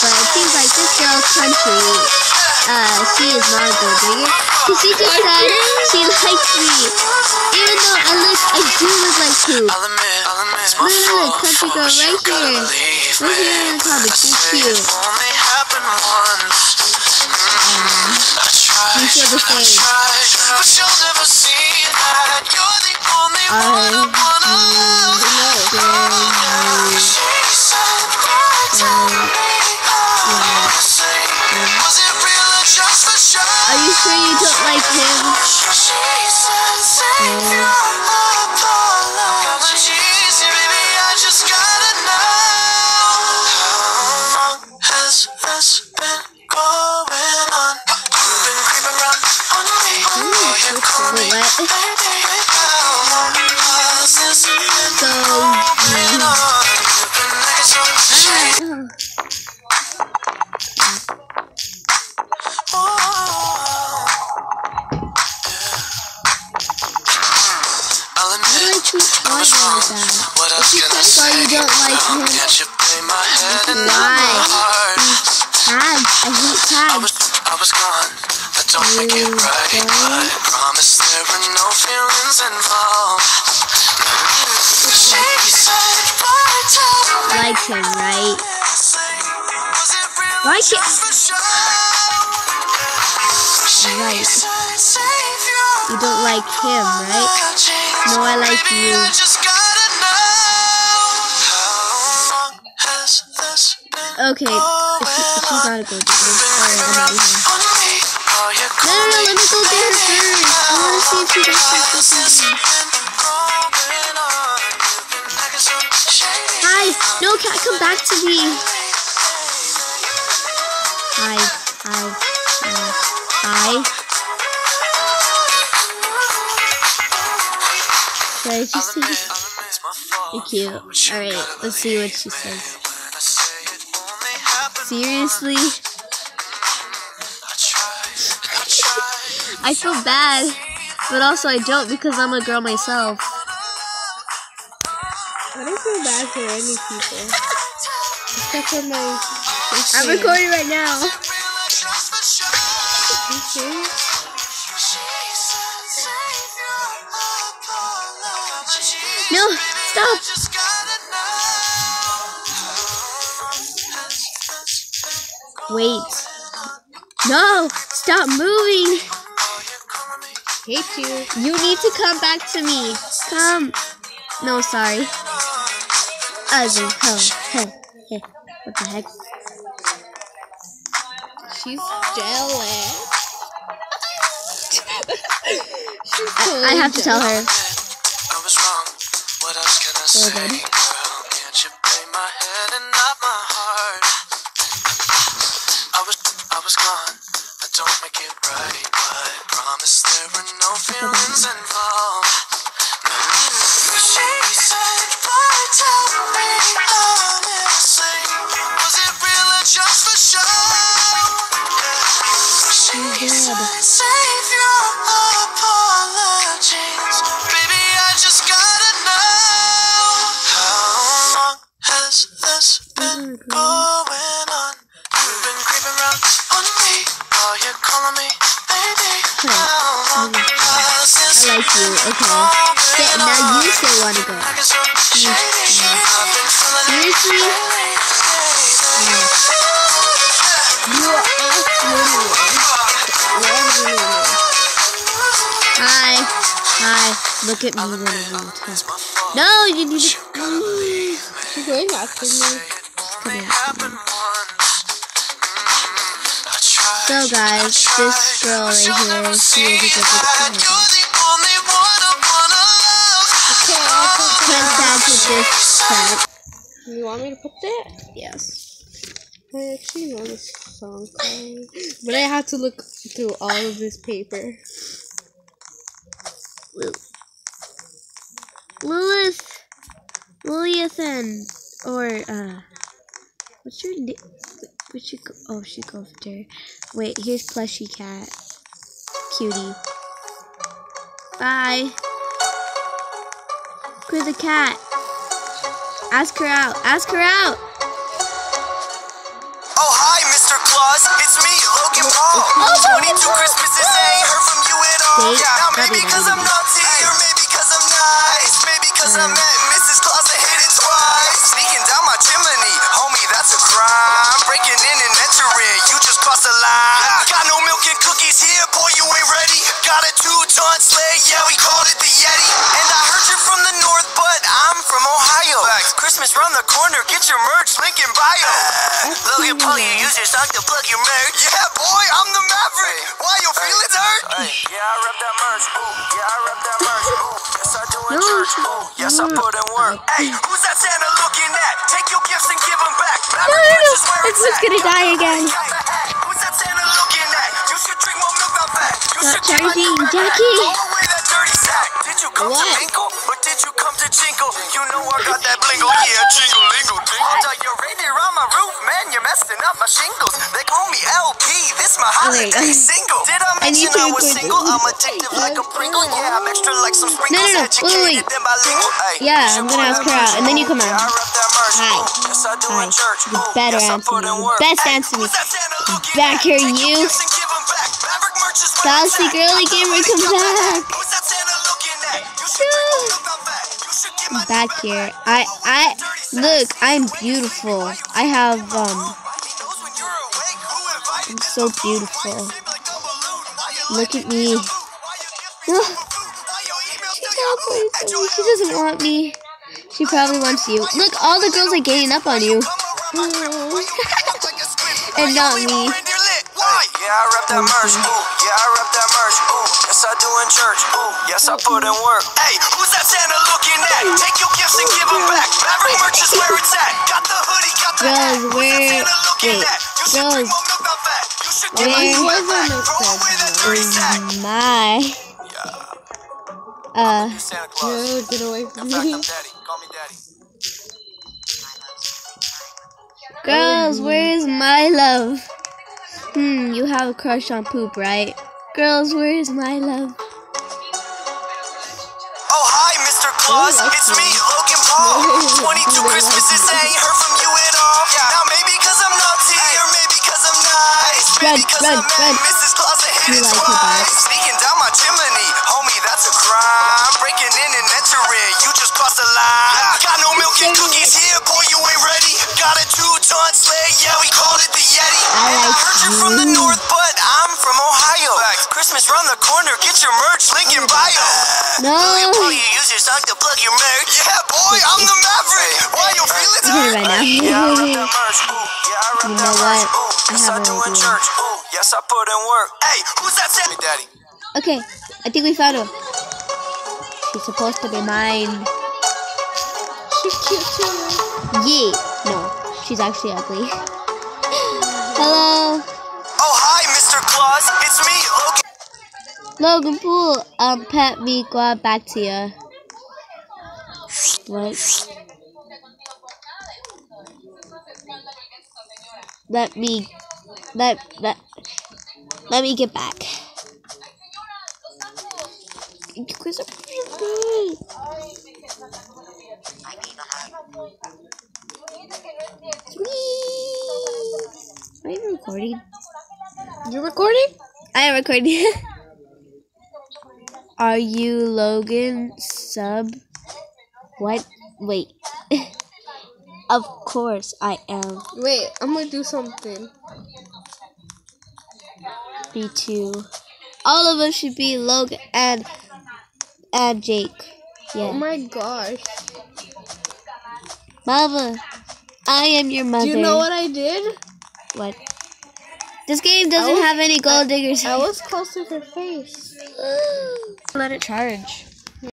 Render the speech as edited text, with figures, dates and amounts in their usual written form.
but it seems like this girl's country, she is not a gold digger. Cause she just said she likes me, even though I do look like poop. Look, country girl right here. Right here in the comments, she's cute. You feel the same. Are you sure you don't like him? So you don't like him? Why? Tags. I hate tags. I was gone. I don't make it right, but promise there were no feelings involved. Like him, right? Why she? Right. You don't like him, right? No, I like you. Okay, she's not a gold digger. Alright, I'm out of here. No, let me go get her first. I want to see if she does something. Hi! No, cat, come back to me! Hi. Should I just say you're cute. Alright, let's see what she says. Seriously? I feel bad, but also I don't because I'm a girl myself. I don't feel bad for any people. Except for my... I'm recording right now. Okay. No, stop! Wait. No! Stop moving! Hate you. You need to come back to me. Come. No, sorry. Ugly. Hey. What the heck? She's jealous. I have to tell her. I was wrong. What else can I say? Girl, can't you play my head and not my heart? I was gone. I don't make it right, but promise there were no feelings involved. She said, but tell me honestly, was it real or just for show? She said, save your apologies, baby. I just gotta know, how long has this been going on? You've been creeping around on me. Oh, you're calling me baby. How long has this I like you. Okay. Now you still want to go. Seriously? Hi. Look at me when I'm tough. No, you need to. She's going after me. Come after me. So guys, this girl right here, she is a good person. This part. You want me to put that? Yes. I actually know this song, but I had to look through all of this paper. Lilithan, or what's your name? Oh, she go over there. Wait, here's Plushy Cat, cutie. Bye. Where's the cat? Ask her out. Ask her out. Oh, Christmases ain't heard from you at all. Date? Now maybe Probably cause not I'm even. naughty, or maybe cause I'm nice. Maybe cause I met Mrs. Claus and hit it twice. Sneaking down my chimney, homie, that's a crime. Breaking in and entering, you just crossed the line. Got no milk and cookies here, boy, you ain't ready. Got a 2-ton sleigh, yeah, we called it the Yeti. And I heard you're from the north, but I'm from Ohio. Christmas round the corner, get your merch, link in bio. Logan Paul, you use your sock to plug your merch. Yeah, boy, I'm the Maverick. Why your feelings hurt? Yeah, I rep that merch. Ooh, yeah, I rep that merch. Ooh, yes, I do in church. Ooh, yes, I put in work. Hey, who's that Santa looking at? Take your gifts and give them back. Maverick merch is where It's it's just at. gonna die again. Who's that Santa looking at? You should drink more milk, not fat. You Stop should keep charging, my Jackie. Throw away that dirty sack. Did you come to What? Minkle? Or did you come to Jingle? You know I got that blingle. Yeah, jingle, lingle, jingle. Hold your reindeer on my roof, man. You're messing up my shingles. They call me LP. This my there you holiday go. single. Did I I need mention to I was record single? this. I'm addictive like a Pringle. Yeah, I'm extra like some sprinkles. No. Educated Wait. then bilingual. Ay, Yeah, you I'm should gonna put ask that her out, merch. and then you come Yeah, out. I rep that merch. Hi. Ooh, yes, I do Hi. in church. You Ooh, better yes, I answer put me. in work. Best Hey, answer me. who's that Santa looking Back at? here, Take your you. gifts and give 'em back. Maverick merch is where Galaxy it's at. Girly Got the Gamer, hoodie, come got the hat. back. Who's that Santa looking at? You should drink more milk, not fat. You should get my Back new here. backpack. I look. I'm beautiful. I have He knows when you're awake. Who invited I'm this so to food? Why you beautiful. shape like a balloon? Why you Look like at me. Why you give me Ugh. superfood? Why your email still Stop, Yahoo? please, At please. your She doesn't want me. She probably wants you. Look, all the girls are ganging up on you. And not me. Yeah, I rep that merch. Ooh, yeah, I rep that merch. Ooh, yes, I do in church. Ooh, yes, I put in work. Hey, who's that Santa looking at? Take your gifts and give them back. Maverick merch is where it's at. Got the hoodie, got the hat. Girls, Who's that where? Santa looking Wait, at? You should girls, drink more milk, not fat. You should get my where new backpack. Throw away that dirty sack. my Santa No, Claus. get away In from fact, me. I'm daddy. Call me daddy. girls, where's my love? You have a crush on poop, right? Girls, where's my love? Oh, hi, Mr. Claus. It's me, Logan Paul. 22 Christmases ain't heard from you at all. Now maybe cause I'm naughty, or maybe cause I'm nice. Maybe cause I met Mrs. Claus and hit it You like her back. twice. Sneaking down my chimney, homie, that's a crime. Breaking in and entering, you just crossed the line. Got no milk and cookies here, boy, you ain't ready. Got a 2-ton sleigh, yeah, we called it the Yeti. I And I like heard you're from the you. north, but I'm from Ohio. Christmas round the corner, get your merch, link in bio. No. You use your sock to plug your merch. Yeah, boy, I'm the Maverick. Why your feelings You hurt? right now. Yeah, I rep that merch. Ooh, yeah, I rep You that know merch. what? Ooh, I yes, have I an do in idea. church. Ooh, yes, I put in work. Hey, who's that Santa? Daddy. Okay, I think we found her. She's supposed to be mine. She's cute too. Yeah. No, she's actually ugly. Hello, Oh, hi, Mr. Claus. It's me, Logan. Logan Pool. Pet me. Go out back to you. What? Let me get back. Are you recording? You recording? I am recording. Are you Logan sub? What? Wait. Of course I am. Wait, I'm gonna do something. Me too. All of us should be Logan and Jake. Oh Yeah. my gosh. Mama, I am your mother. Do you know what I did? What? This game doesn't have any gold diggers. I was close to her face. Let it charge.